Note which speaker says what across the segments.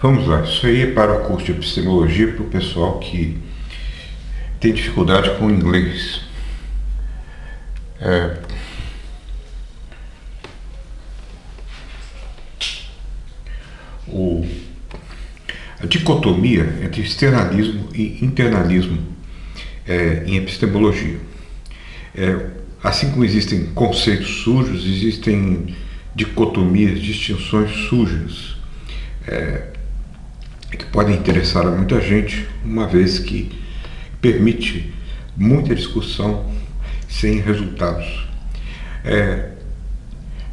Speaker 1: Vamos lá, isso aí é para o curso de epistemologia para o pessoal que tem dificuldade com o inglês. A dicotomia entre externalismo e internalismo em epistemologia. Assim como existem conceitos sujos, existem dicotomias, distinções sujas, que podem interessar a muita gente, uma vez que permite muita discussão sem resultados.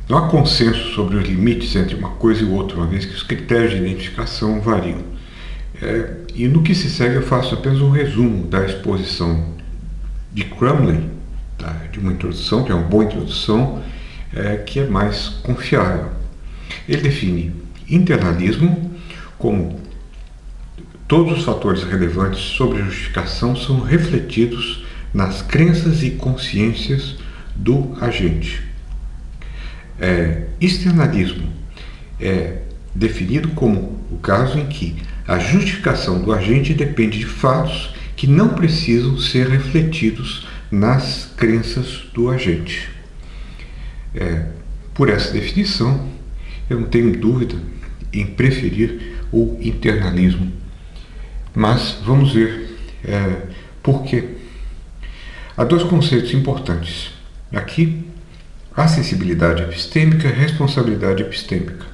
Speaker 1: Não há consenso sobre os limites entre uma coisa e outra, uma vez que os critérios de identificação variam. E no que se segue eu faço apenas um resumo da exposição de Crumley, de uma introdução, que é uma boa introdução, que é mais confiável. Ele define internalismo como todos os fatores relevantes sobre a justificação são refletidos nas crenças e consciências do agente. Externalismo é definido como o caso em que a justificação do agente depende de fatos que não precisam ser refletidos nas crenças do agente. Por essa definição, eu não tenho dúvida em preferir o internalismo. Mas vamos ver por quê. Há dois conceitos importantes. Aqui, a sensibilidade epistêmica e a responsabilidade epistêmica.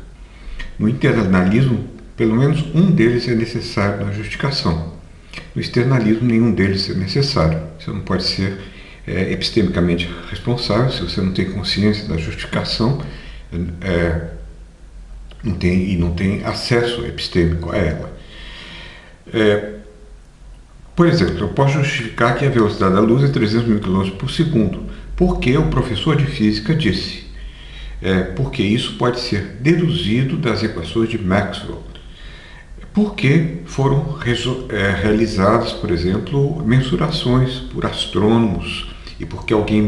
Speaker 1: No internalismo, pelo menos um deles é necessário na justificação. No externalismo, nenhum deles é necessário. Você não pode ser epistemicamente responsável se você não tem consciência da justificação não tem acesso epistêmico a ela. Por exemplo, eu posso justificar que a velocidade da luz é 300 mil km por segundo, porque o professor de física disse. Porque isso pode ser deduzido das equações de Maxwell. Porque foram realizadas, por exemplo, mensurações por astrônomos e porque alguém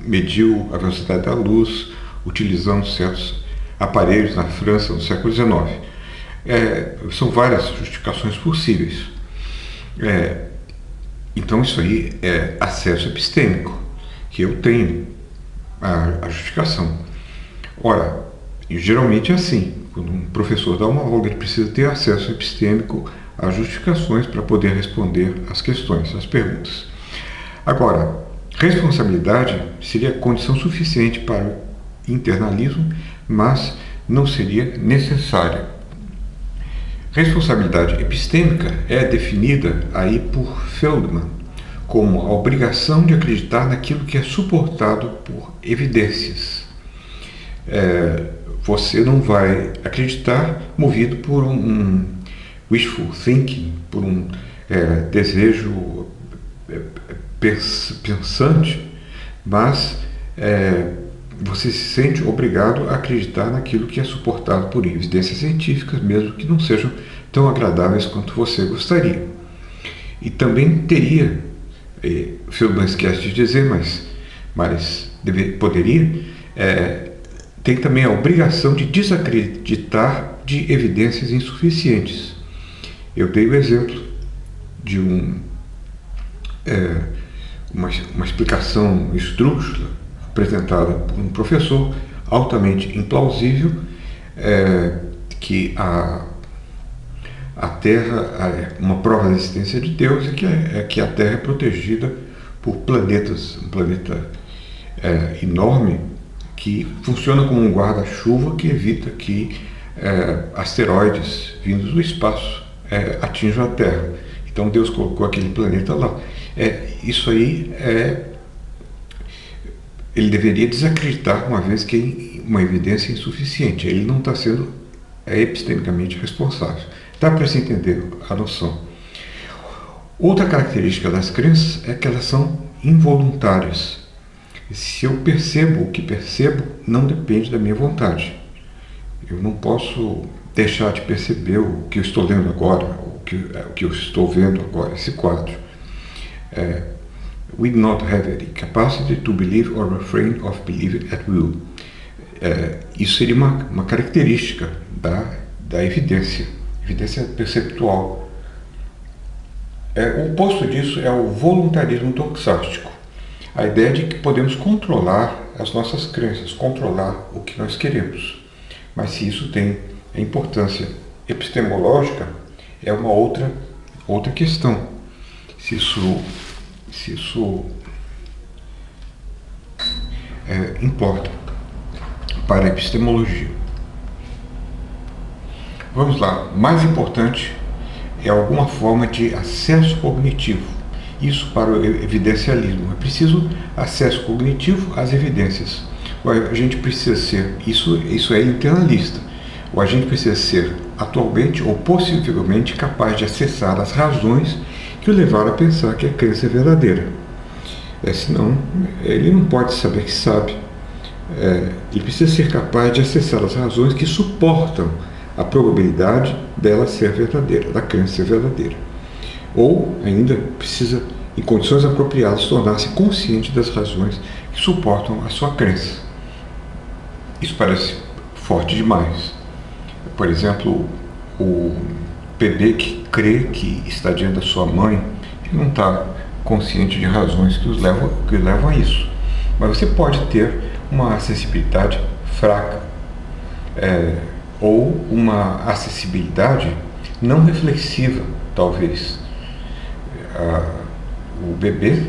Speaker 1: mediu a velocidade da luz utilizando certos aparelhos na França no século XIX. São várias justificações possíveis. Então isso aí é acesso epistêmico, que eu tenho a justificação. Ora, geralmente é assim, quando um professor dá uma aula, ele precisa ter acesso epistêmico às justificações para poder responder às questões, às perguntas. Agora, responsabilidade seria condição suficiente para o internalismo, mas não seria necessária. Responsabilidade epistêmica é definida aí por Feldman como a obrigação de acreditar naquilo que é suportado por evidências. Você não vai acreditar movido por um wishful thinking, por um desejo pensante, mas você se sente obrigado a acreditar naquilo que é suportado por evidências científicas, mesmo que não sejam tão agradáveis quanto você gostaria. E também teria, Feldman esquece de dizer, mas poderia, tem também a obrigação de desacreditar de evidências insuficientes. Eu dei o exemplo de uma explicação esdrúxula apresentada por um professor altamente implausível, que a Terra é uma prova da existência de Deus e que a Terra é protegida por planetas, um planeta enorme que funciona como um guarda-chuva que evita que asteroides vindos do espaço atinjam a Terra. Então Deus colocou aquele planeta lá. Isso aí ele deveria desacreditar, uma vez que é uma evidência insuficiente. Ele não está sendo epistemicamente responsável. Dá para se entender a noção. Outra característica das crenças é que elas são involuntárias. Se eu percebo o que percebo, não depende da minha vontade. Eu não posso deixar de perceber o que eu estou lendo agora, o que eu estou vendo agora, esse quadro. We do not have the capacity to believe or refrain of believing at will. Isso seria uma característica da evidência. evidência perceptual. O oposto disso é o voluntarismo doxástico. A ideia de que podemos controlar as nossas crenças, controlar o que nós queremos. Mas se isso tem importância epistemológica, é uma outra questão. Se isso importa para a epistemologia. Vamos lá. Mais importante é alguma forma de acesso cognitivo. Isso para o evidencialismo. É preciso acesso cognitivo às evidências. O agente precisa ser, isso é internalista. O agente precisa ser atualmente ou possivelmente capaz de acessar as razões que o levaram a pensar que a crença é verdadeira. Senão, ele não pode saber que sabe. Ele precisa ser capaz de acessar as razões que suportam a probabilidade dela ser verdadeira, da crença ser verdadeira. Ou, ainda, precisa, em condições apropriadas, tornar-se consciente das razões que suportam a sua crença. Isso parece forte demais. Por exemplo, o bebê que crê que está diante da sua mãe, ele não está consciente de razões que levam a isso. Mas você pode ter uma acessibilidade fraca, ou uma acessibilidade não reflexiva, talvez. O bebê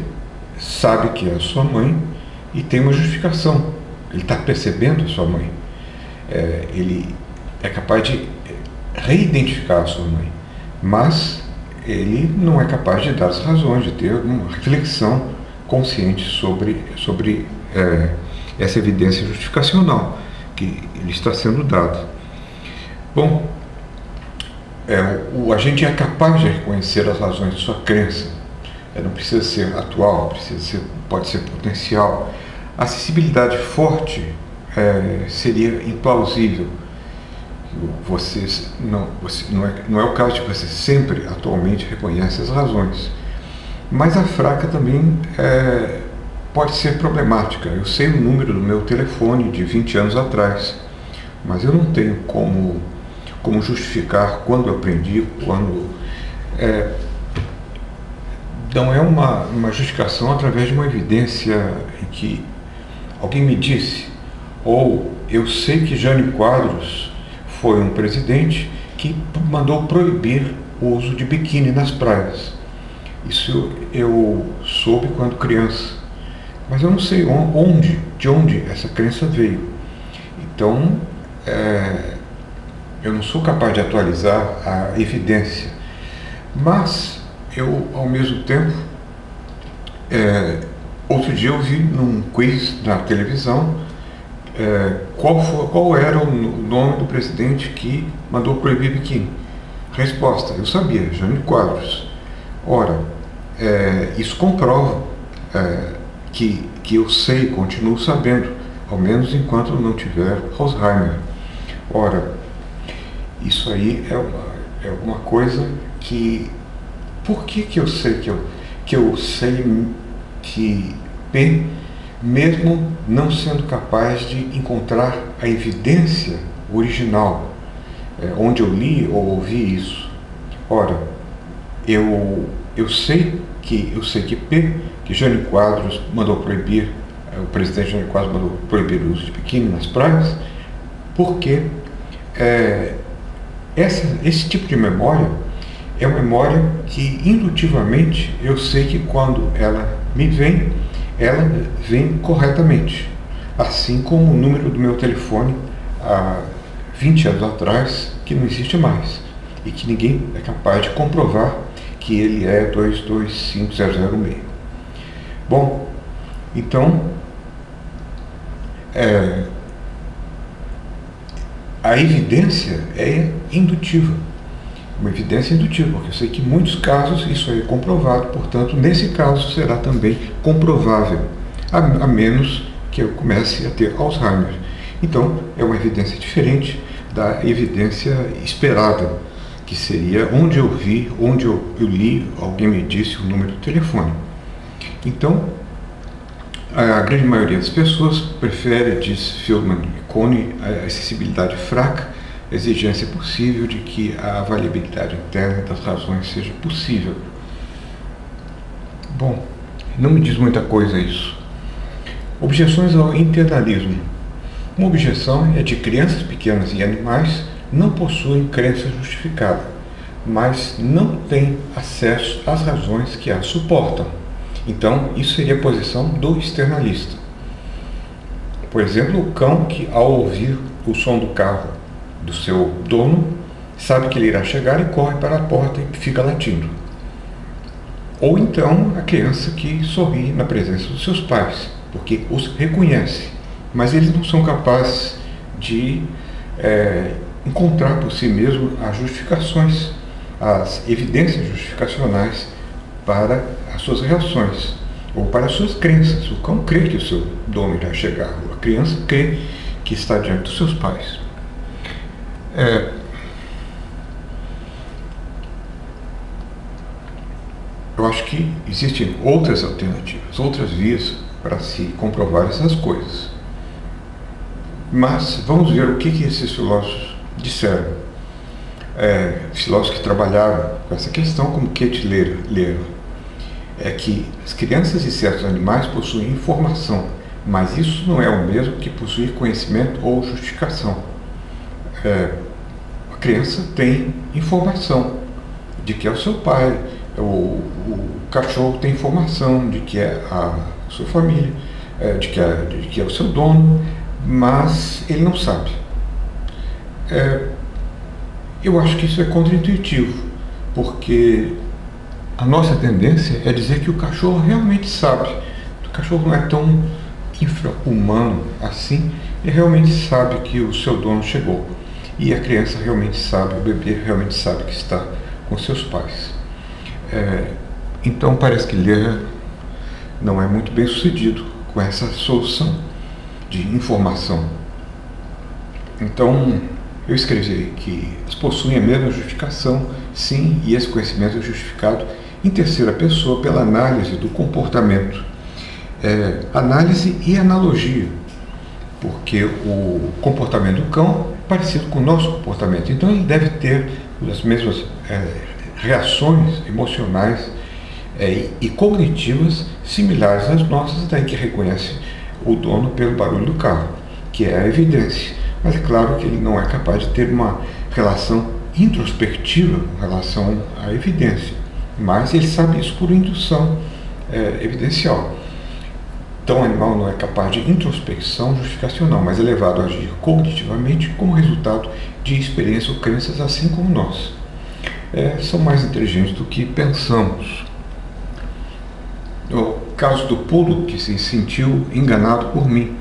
Speaker 1: sabe que é a sua mãe e tem uma justificação. Ele está percebendo a sua mãe. Ele é capaz de reidentificar a sua mãe, mas ele não é capaz de dar as razões, de ter uma reflexão consciente sobre essa evidência justificacional que lhe está sendo dada. Bom, o agente é capaz de reconhecer as razões de sua crença. Não precisa ser atual, pode ser potencial. A acessibilidade forte seria implausível. Não é o caso de que você sempre atualmente reconhece as razões. Mas a fraca também pode ser problemática. Eu sei o número do meu telefone de 20 anos atrás, mas eu não tenho como justificar quando eu aprendi, não é uma justificação através de uma evidência em que alguém me disse, ou eu sei que Jânio Quadros foi um presidente que mandou proibir o uso de biquíni nas praias. Isso eu soube quando criança, mas eu não sei de onde essa crença veio. Então, eu não sou capaz de atualizar a evidência, mas eu, ao mesmo tempo, outro dia eu vi num quiz na televisão qual era o nome do presidente que mandou proibir biquíni. Resposta: eu sabia, Jânio Quadros. Ora, isso comprova que eu sei, continuo sabendo, ao menos enquanto não tiver Alzheimer. Ora, isso aí é uma coisa que... Por que eu sei que eu sei que P, mesmo não sendo capaz de encontrar a evidência original, onde eu li ou ouvi isso? Ora, eu sei que P, que Jânio Quadros mandou proibir, o presidente Jânio Quadros mandou proibir o uso de biquíni nas praias, porque esse tipo de memória é uma memória que indutivamente eu sei que quando ela me vem, ela vem corretamente. Assim como o número do meu telefone há 20 anos atrás, que não existe mais, e que ninguém é capaz de comprovar que ele é 225006. Bom, então, a evidência é indutiva. Uma evidência indutiva, porque eu sei que em muitos casos isso é comprovado, portanto, nesse caso será também comprovável, a menos que eu comece a ter Alzheimer. Então, é uma evidência diferente da evidência esperada, que seria onde eu vi, onde eu li, alguém me disse o número do telefone. Então, a grande maioria das pessoas prefere, diz Feldman e Kohn, a acessibilidade fraca exigência possível de que a avaliabilidade interna das razões seja possível. Bom, não me diz muita coisa isso. Objeções ao internalismo. Uma objeção é de crianças pequenas e animais não possuem crença justificada, mas não têm acesso às razões que as suportam. Então, isso seria a posição do externalista. Por exemplo, o cão que, ao ouvir o som do carro do seu dono, sabe que ele irá chegar e corre para a porta e fica latindo. Ou então, a criança que sorri na presença dos seus pais, porque os reconhece, mas eles não são capazes de encontrar por si mesmos as justificações, as evidências justificacionais para as suas reações ou para as suas crenças. O cão crê que o seu dono irá chegar, a criança crê que está diante dos seus pais. Eu acho que existem outras alternativas, outras vias para se comprovar essas coisas. Mas vamos ver o que esses filósofos disseram. Filósofos que trabalharam com essa questão, como Kate Lerer, é que as crianças e certos animais possuem informação, mas isso não é o mesmo que possuir conhecimento ou justificação. A criança tem informação de que é o seu pai, o cachorro tem informação de que é a sua família, de que é o seu dono, mas ele não sabe. Eu acho que isso é contraintuitivo, porque a nossa tendência é dizer que o cachorro realmente sabe. O cachorro não é tão infra-humano assim, ele realmente sabe que o seu dono chegou. E a criança realmente sabe, o bebê realmente sabe que está com seus pais. Então parece que Lerer não é muito bem sucedido com essa solução de informação. Então eu escrevi que eles possuem a mesma justificação, sim, e esse conhecimento é justificado em terceira pessoa pela análise do comportamento. Análise e analogia, porque o comportamento do cão é parecido com o nosso comportamento, então ele deve ter as mesmas reações emocionais e cognitivas similares às nossas, daí que reconhece o dono pelo barulho do carro, que é a evidência. Mas é claro que ele não é capaz de ter uma relação introspectiva com relação à evidência, mas ele sabe isso por indução evidencial. Então o animal não é capaz de introspecção justificacional, mas é levado a agir cognitivamente como resultado de experiências ou crenças, assim como nós. São mais inteligentes do que pensamos. No caso do poodle que se sentiu enganado por mim,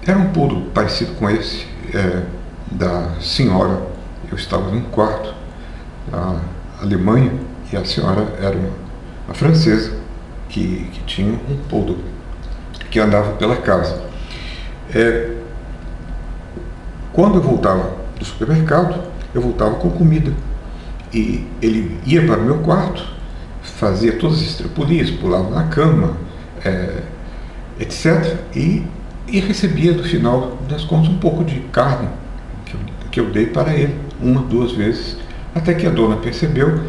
Speaker 1: era um poodle parecido com esse da senhora. Eu estava num quarto na Alemanha e a senhora era uma francesa que tinha um poodle que andava pela casa. Quando eu voltava do supermercado, eu voltava com comida e ele ia para o meu quarto, fazia todas as estripulias, pulava na cama, etc. E recebia, no final das contas, um pouco de carne que eu dei para ele, 1 ou 2 vezes, até que a dona percebeu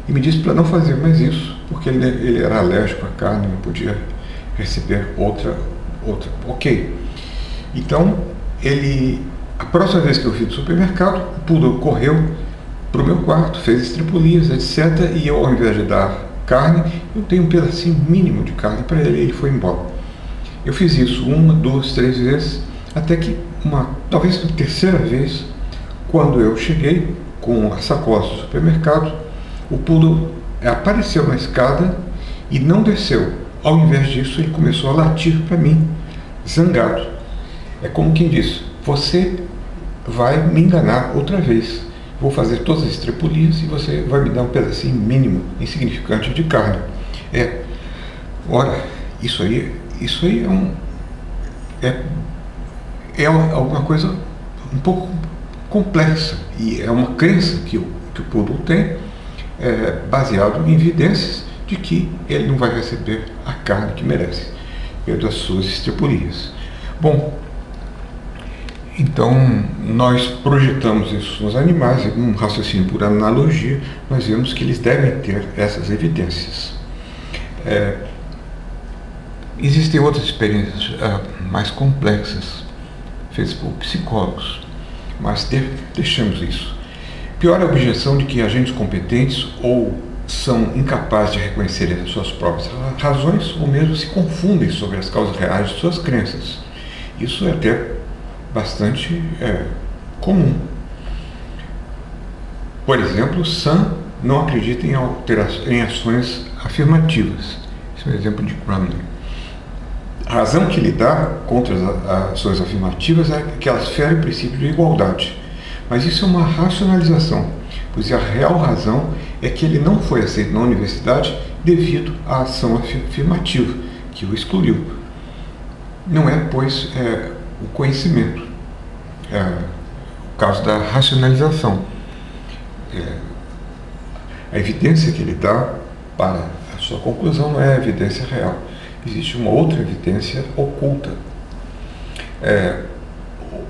Speaker 1: e me disse para não fazer mais isso, porque ele era alérgico à carne, não podia receber outra. Ok. Então, a próxima vez que eu fui do supermercado, o poodle correu para o meu quarto, fez estripulias, etc. E eu, ao invés de dar carne, eu dei um pedacinho mínimo de carne para ele e ele foi embora. Eu fiz isso 1, 2, 3 vezes, até que talvez na terceira vez, quando eu cheguei com a sacola do supermercado, o poodle apareceu na escada e não desceu. Ao invés disso, ele começou a latir para mim, zangado. É como quem diz: você vai me enganar outra vez. Vou fazer todas as estripulias e você vai me dar um pedacinho mínimo, insignificante de carne. Ora, isso aí é alguma coisa um pouco complexa, e é uma crença que o poodle tem, baseado em evidências de que ele não vai receber a carne que merece pelas suas estripulias. Bom, Então, nós projetamos isso nos animais, e um raciocínio por analogia, nós vemos que eles devem ter essas evidências. Existem outras experiências mais complexas, feitas por psicólogos, mas deixamos isso. Pior é a objeção de que agentes competentes ou são incapazes de reconhecer as suas próprias razões ou mesmo se confundem sobre as causas reais de suas crenças. Isso é até bastante comum. Por exemplo, Sam não acredita em ações afirmativas. Esse é um exemplo de Crumlin. A razão que ele dá contra as ações afirmativas é que elas ferem o princípio de igualdade. Mas isso é uma racionalização, pois a real razão é que ele não foi aceito na universidade devido à ação afirmativa, que o excluiu. Não é, pois, o conhecimento, o caso da racionalização. A evidência que ele dá para a sua conclusão não é a evidência real. Existe uma outra evidência oculta.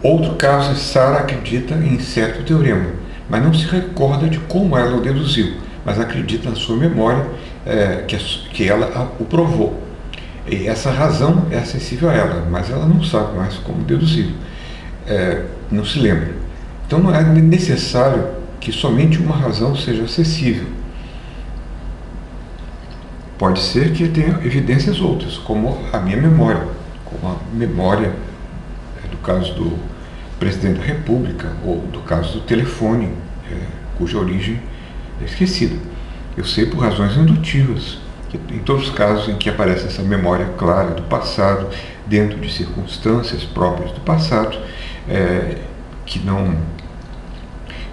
Speaker 1: Outro caso é Sarah acredita em certo teorema, mas não se recorda de como ela o deduziu, mas acredita na sua memória que ela o provou. E essa razão é acessível a ela, mas ela não sabe mais como deduzir, não se lembra. Então não é necessário que somente uma razão seja acessível. Pode ser que tenha evidências outras, como a minha memória, como a memória do caso do presidente da República ou do caso do telefone, cuja origem é esquecida. Eu sei por razões indutivas, que em todos os casos em que aparece essa memória clara do passado, dentro de circunstâncias próprias do passado,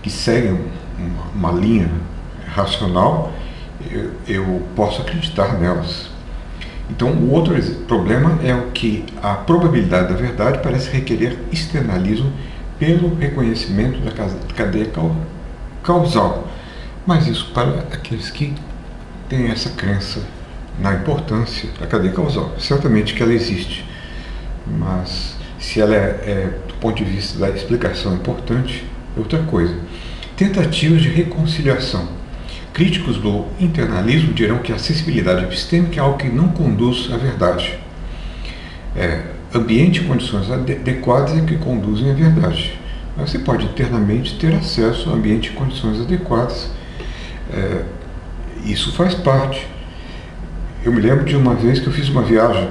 Speaker 1: que seguem uma linha racional, eu posso acreditar nelas. Então, o outro problema é o que a probabilidade da verdade parece requerer externalismo pelo reconhecimento da cadeia causal. Mas isso para aqueles que têm essa crença na importância da cadeia causal. Certamente que ela existe, mas se ela do ponto de vista da explicação importante, é outra coisa. Tentativas de reconciliação. Críticos do internalismo dirão que a acessibilidade epistêmica é algo que não conduz à verdade. Ambiente e condições adequadas é que conduzem à verdade. Mas você pode internamente ter acesso a ambiente e condições adequadas. Isso faz parte. Eu me lembro de uma vez que eu fiz uma viagem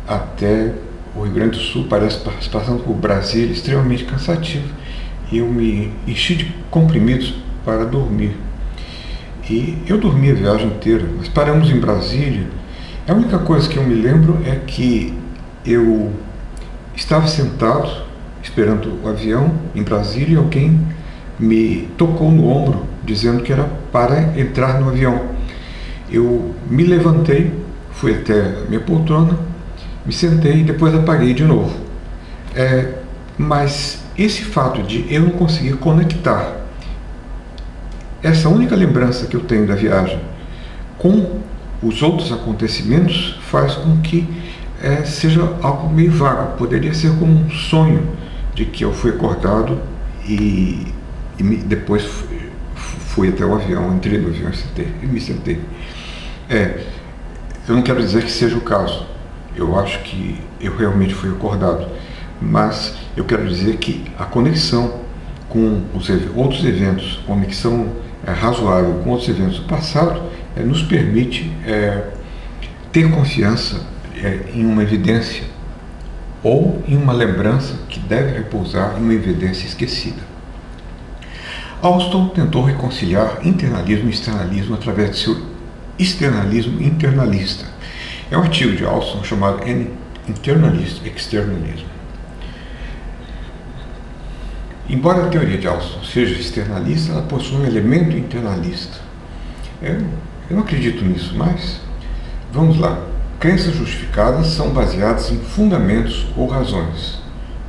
Speaker 1: até o Rio Grande do Sul, parece passando por Brasília, extremamente cansativo. E eu me enchi de comprimidos para dormir. E eu dormi a viagem inteira, mas paramos em Brasília. A única coisa que eu me lembro é que eu estava sentado, esperando o avião em Brasília, e alguém me tocou no ombro, dizendo que era para entrar no avião. Eu me levantei, fui até a minha poltrona, me sentei e depois apaguei de novo. Mas esse fato de eu não conseguir conectar essa única lembrança que eu tenho da viagem com os outros acontecimentos faz com que seja algo meio vago. Poderia ser como um sonho de que eu fui acordado e depois fui até o avião, entrei no avião e me sentei. Eu não quero dizer que seja o caso. Eu acho que eu realmente fui acordado. Mas eu quero dizer que a conexão com os outros eventos, conexão razoável com outros eventos do passado, nos permite ter confiança em uma evidência ou em uma lembrança que deve repousar em uma evidência esquecida. Alston tentou reconciliar internalismo e externalismo através de seu externalismo internalista. É um artigo de Alston chamado Internalist Externalism. Embora a teoria de Alston seja externalista, ela possui um elemento internalista. Eu não acredito nisso, mas vamos lá. Crenças justificadas são baseadas em fundamentos ou razões,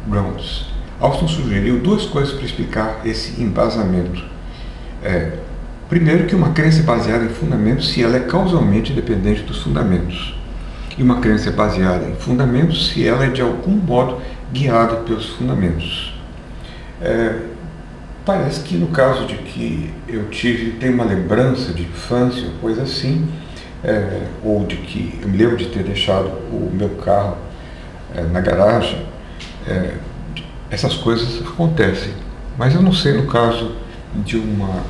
Speaker 1: grounds. Alston sugeriu duas coisas para explicar esse embasamento. Primeiro, que uma crença é baseada em fundamentos se ela é causalmente dependente dos fundamentos. E uma crença é baseada em fundamentos se ela é de algum modo guiada pelos fundamentos. Parece que no caso de que eu tenho uma lembrança de infância, coisa assim, ou de que eu me lembro de ter deixado o meu carro na garagem, essas coisas acontecem. Mas eu não sei no caso de uma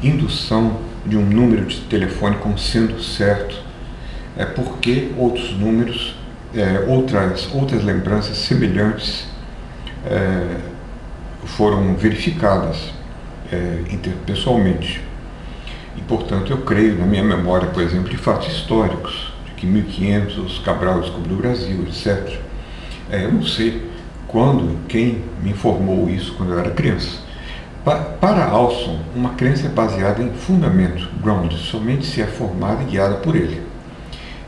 Speaker 1: indução de um número de telefone como sendo certo, porque outros números, outras lembranças semelhantes foram verificadas interpessoalmente. E, portanto, eu creio na minha memória, por exemplo, de fatos históricos, de que em 1500 Cabral descobriu o Brasil, etc. Eu não sei quando, quem me informou isso quando eu era criança. Para Alston, uma crença é baseada em fundamento, ground, somente se é formada e guiada por ele.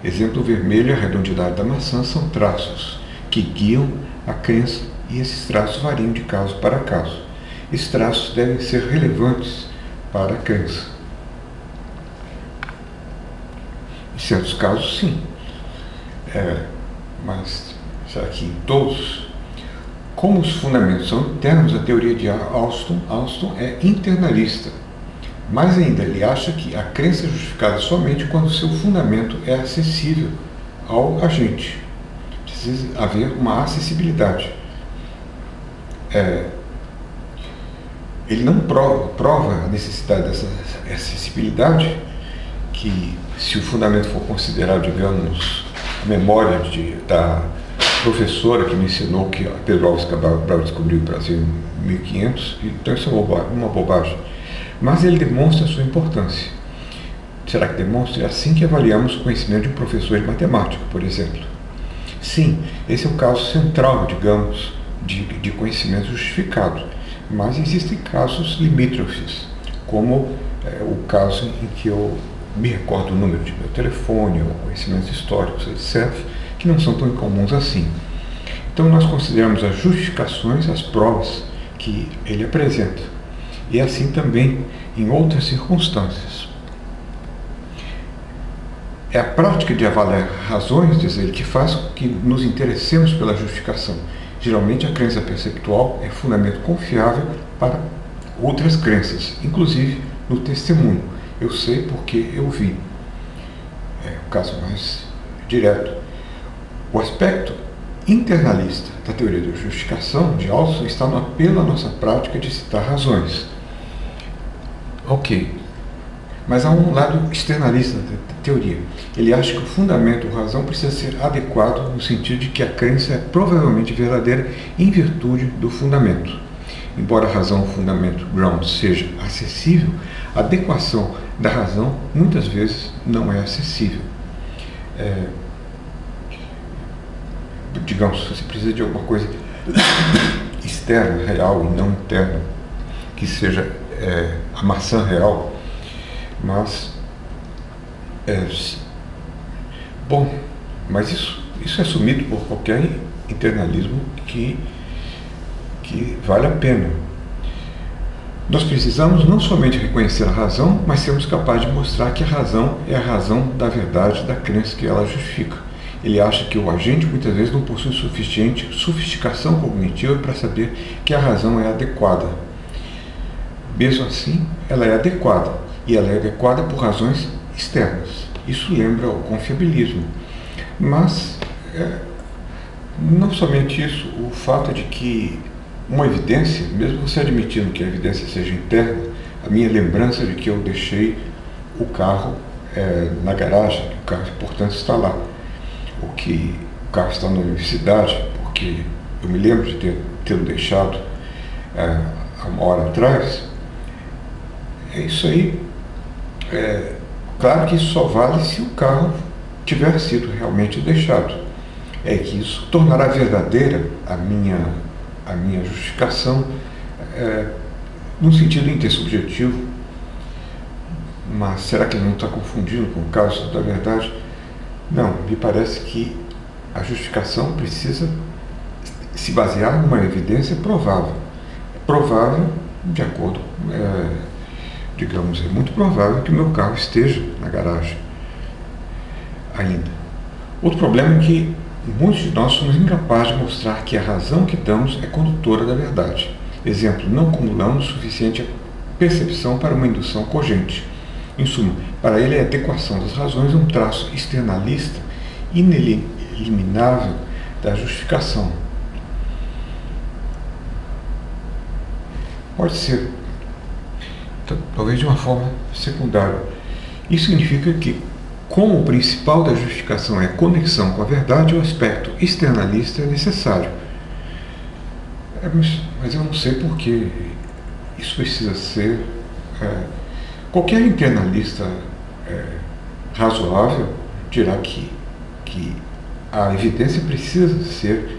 Speaker 1: Exemplo vermelho e a redondidade da maçã são traços que guiam a crença e esses traços variam de caso para caso. Esses traços devem ser relevantes para a crença. Em certos casos, sim. Mas será que em todos? Como os fundamentos são internos, a teoria de Alston é internalista. Mais ainda, ele acha que a crença é justificada somente quando seu fundamento é acessível ao agente. Precisa haver uma acessibilidade. Ele não prova a necessidade dessa acessibilidade, que se o fundamento for considerado, digamos, a memória da professora que me ensinou que Pedro Álvares Cabral descobriu o Brasil em 1500, então isso é uma bobagem. Mas ele demonstra a sua importância. Será que demonstra? É assim que avaliamos o conhecimento de um professor de matemática, por exemplo. Sim, esse é o caso central, digamos, de conhecimento justificado. Mas existem casos limítrofes, como o caso em que eu me recordo o número de meu telefone, ou conhecimentos históricos, etc., que não são tão incomuns assim. Então nós consideramos as justificações, as provas que ele apresenta. E assim também em outras circunstâncias. É a prática de avaliar razões, diz ele, que faz com que nos interessemos pela justificação. Geralmente a crença perceptual é fundamento confiável para outras crenças, inclusive no testemunho. Eu sei porque eu vi. É o caso mais direto. O aspecto internalista da teoria da justificação de Alston está no apelo à nossa prática de citar razões. Ok, mas há um lado externalista da teoria. Ele acha que o fundamento ou razão precisa ser adequado no sentido de que a crença é provavelmente verdadeira em virtude do fundamento. Embora a razão ou fundamento ground seja acessível, a adequação da razão muitas vezes não é acessível. Digamos, você precisa de alguma coisa externa, real e não interna, que seja a maçã real, mas mas isso é assumido por qualquer internalismo que vale a pena. Nós precisamos não somente reconhecer a razão, mas sermos capazes de mostrar que a razão é a razão da verdade, da crença que ela justifica. Ele acha que o agente muitas vezes não possui suficiente sofisticação cognitiva para saber que a razão é adequada. Mesmo assim, ela é adequada, e ela é adequada por razões externas. Isso lembra o confiabilismo. Mas, não somente isso, o fato de que uma evidência, mesmo você admitindo que a evidência seja interna, a minha lembrança de que eu deixei o carro na garagem, o carro, portanto, está lá. O carro está na universidade, porque eu me lembro de tê-lo deixado há uma hora atrás. Isso aí, claro que isso só vale se o carro tiver sido realmente deixado. É que isso tornará verdadeira a minha justificação num sentido intersubjetivo. Mas será que ele não está confundindo com o caso da verdade? Não, me parece que a justificação precisa se basear numa evidência provável. Provável, de acordo, digamos, é muito provável que o meu carro esteja na garagem ainda. Outro problema é que muitos de nós somos incapazes de mostrar que a razão que damos é condutora da verdade. Exemplo, não acumulamos suficiente percepção para uma indução cogente. Em suma, para ele a adequação das razões é um traço externalista ineliminável da justificação. Pode ser, talvez de uma forma secundária. Isso significa que, como o principal da justificação é a conexão com a verdade, o aspecto externalista é necessário. Mas eu não sei por que isso precisa ser... qualquer internalista razoável dirá que a evidência precisa ser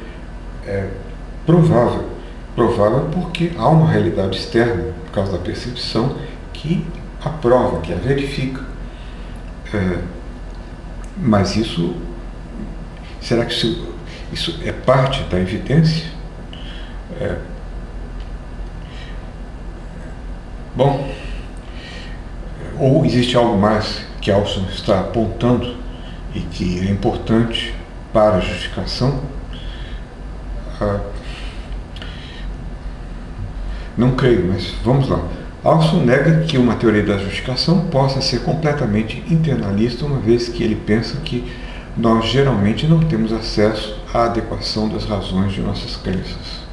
Speaker 1: provável. Provável porque há uma realidade externa, por causa da percepção, que a prova, que a verifica. Mas será que isso é parte da evidência? Bom, ou existe algo mais que Alston está apontando e que é importante para a justificação? Não creio, mas vamos lá. Alston nega que uma teoria da justificação possa ser completamente internalista, uma vez que ele pensa que nós geralmente não temos acesso à adequação das razões de nossas crenças.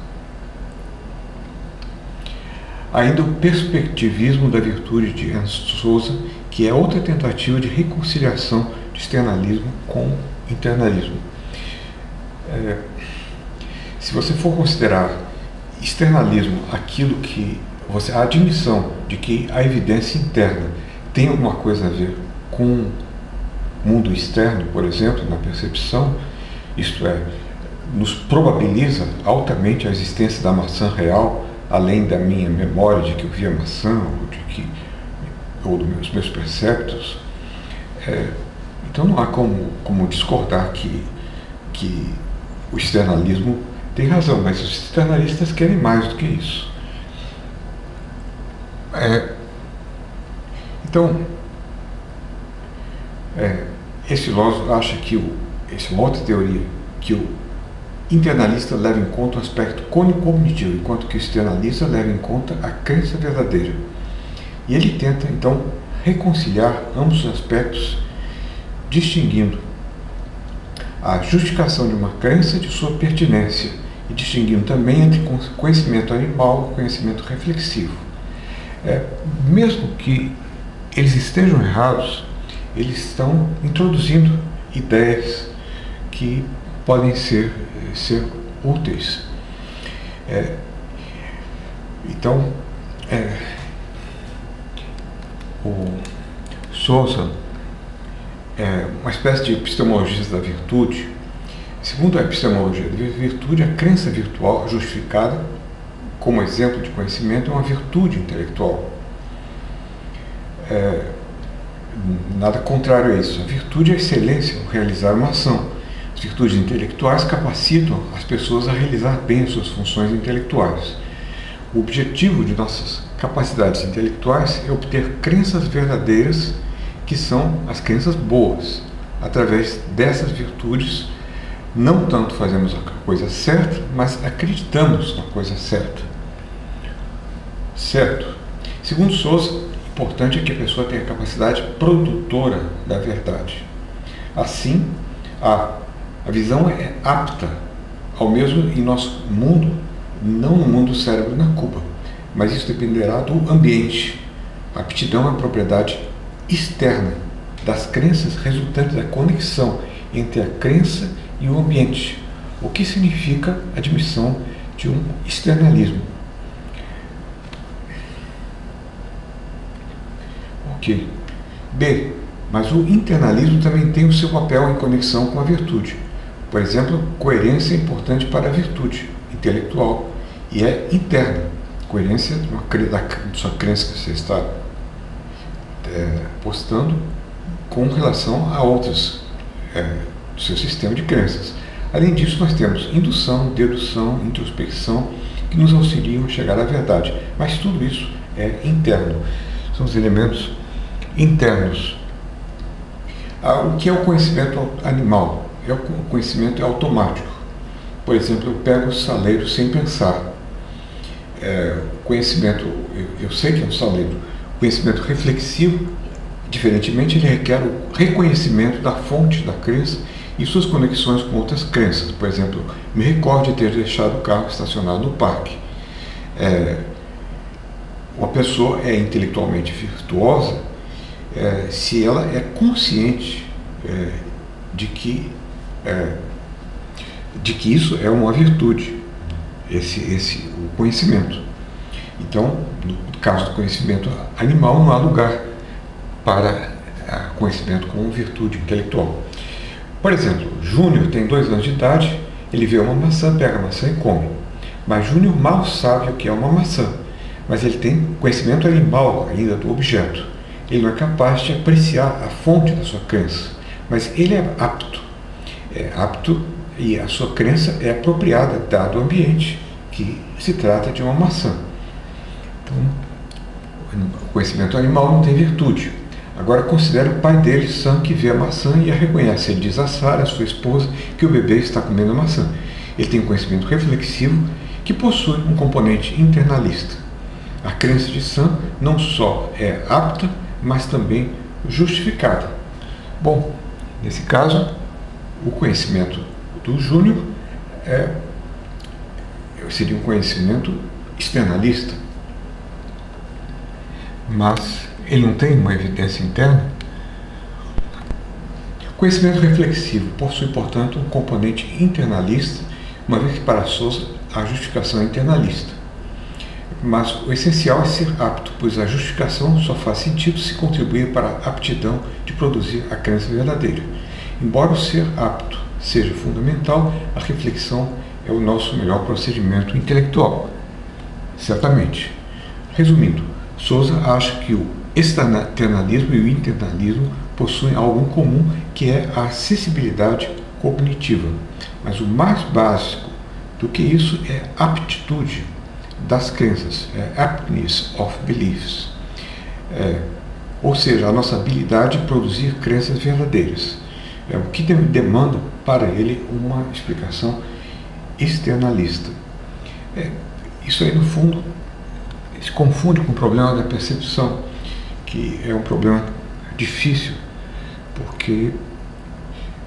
Speaker 1: Ainda o perspectivismo da virtude de Ernst Souza, que é outra tentativa de reconciliação de externalismo com internalismo. Se você for considerar externalismo aquilo que a admissão de que a evidência interna tem alguma coisa a ver com o mundo externo, por exemplo, na percepção, isto é, nos probabiliza altamente a existência da maçã real, além da minha memória de que eu vi a maçã, ou dos meus preceptos. Então não há como discordar que o externalismo tem razão, mas os externalistas querem mais do que isso. Então, esse filósofo acha que essa é uma outra teoria, que o internalista leva em conta o aspecto cognitivo, enquanto que o externalista leva em conta a crença verdadeira. E ele tenta, então, reconciliar ambos os aspectos, distinguindo a justificação de uma crença de sua pertinência e distinguindo também entre conhecimento animal e conhecimento reflexivo. Mesmo que eles estejam errados, eles estão introduzindo ideias que podem ser úteis. Então, o Souza é uma espécie de epistemologista da virtude. Segundo a epistemologia da virtude, a crença virtual justificada como exemplo de conhecimento é uma virtude intelectual. Nada contrário a isso. A virtude é a excelência ao realizar uma ação. As virtudes intelectuais capacitam as pessoas a realizar bem as suas funções intelectuais. O objetivo de nossas capacidades intelectuais é obter crenças verdadeiras, que são as crenças boas. Através dessas virtudes, não tanto fazemos a coisa certa, mas acreditamos na coisa certa. Certo? Segundo Souza, o importante é que a pessoa tenha a capacidade produtora da verdade. Assim, a visão é apta ao mesmo em nosso mundo, não no mundo do cérebro na Cuba, mas isso dependerá do ambiente. A aptidão é uma propriedade externa das crenças resultantes da conexão entre a crença e o ambiente, o que significa a admissão de um externalismo. Ok. B. Mas o internalismo também tem o seu papel em conexão com a virtude. Por exemplo, coerência é importante para a virtude intelectual e é interna. Coerência da sua crença que você está postando com relação a outras do seu sistema de crenças. Além disso, nós temos indução, dedução, introspecção, que nos auxiliam a chegar à verdade. Mas tudo isso é interno. São os elementos internos. O que é o conhecimento animal? o conhecimento é automático. Por exemplo, eu pego o saleiro sem pensar. Conhecimento, eu sei que é um saleiro. Conhecimento reflexivo, diferentemente, ele requer o reconhecimento da fonte da crença e suas conexões com outras crenças. Por exemplo, me recordo de ter deixado o carro estacionado no parque. Uma pessoa é intelectualmente virtuosa se ela é consciente de que isso é uma virtude, o conhecimento. Então, no caso do conhecimento animal, não há lugar para conhecimento como virtude intelectual. Por exemplo, Júnior tem 2 anos de idade, ele vê uma maçã, pega a maçã e come. Mas Júnior mal sabe o que é uma maçã, mas ele tem conhecimento animal ainda do objeto. Ele não é capaz de apreciar a fonte da sua crença, mas ele é apto e a sua crença é apropriada dado o ambiente, que se trata de uma maçã. Então, o conhecimento animal não tem virtude. Agora considere o pai dele, Sam, que vê a maçã e a reconhece. Ele diz a Sara, sua esposa, que o bebê está comendo a maçã. Ele tem um conhecimento reflexivo que possui um componente internalista. A crença de Sam não só é apta, mas também justificada. Bom, nesse caso, o conhecimento do Júnior seria um conhecimento externalista, mas ele não tem uma evidência interna. O conhecimento reflexivo possui, portanto, um componente internalista, uma vez que para Souza a justificação é internalista. Mas o essencial é ser apto, pois a justificação só faz sentido se contribuir para a aptidão de produzir a crença verdadeira. Embora o ser apto seja fundamental, a reflexão é o nosso melhor procedimento intelectual. Certamente. Resumindo, Souza acha que o externalismo e o internalismo possuem algo em comum, que é a acessibilidade cognitiva. Mas o mais básico do que isso é a aptitude das crenças, aptness of beliefs. Ou seja, a nossa habilidade de produzir crenças verdadeiras. O que demanda para ele uma explicação externalista. Isso aí, no fundo, se confunde com o problema da percepção, que é um problema difícil, porque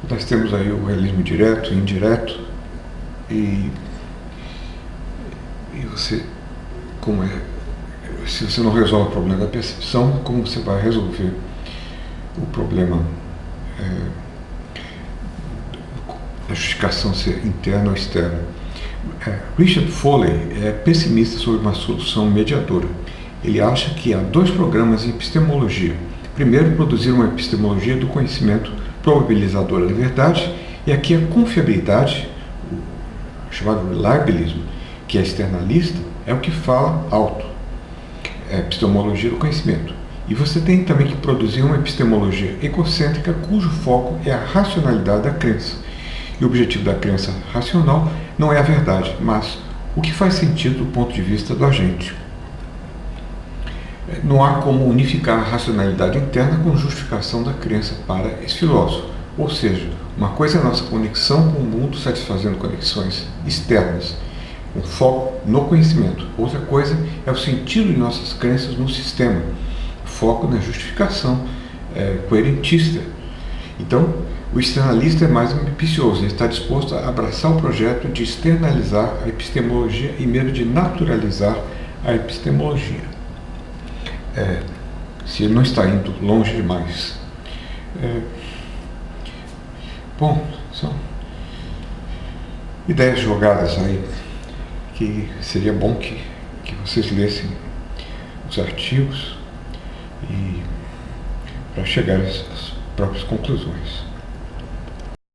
Speaker 1: nós temos aí o realismo direto e indireto, e você, se você não resolve o problema da percepção, como você vai resolver o problema da justificação ser interna ou externa? Richard Foley é pessimista sobre uma solução mediadora. Ele acha que há 2 programas em epistemologia. Primeiro, produzir uma epistemologia do conhecimento probabilizadora da verdade, e aqui a confiabilidade, o chamado reliabilismo, que é externalista, é o que fala alto. É a epistemologia do conhecimento. E você tem também que produzir uma epistemologia egocêntrica, cujo foco é a racionalidade da crença. E o objetivo da crença racional não é a verdade, mas o que faz sentido do ponto de vista do agente. Não há como unificar a racionalidade interna com justificação da crença para esse filósofo. Ou seja, uma coisa é a nossa conexão com o mundo satisfazendo conexões externas, com foco no conhecimento. Outra coisa é o sentido de nossas crenças no sistema, foco na justificação coerentista. Então, o externalista é mais ambicioso, ele está disposto a abraçar o projeto de externalizar a epistemologia em medo de naturalizar a epistemologia. Se ele não está indo longe demais. Bom, são ideias jogadas aí, que seria bom que vocês lessem os artigos e para chegar às próprias conclusões.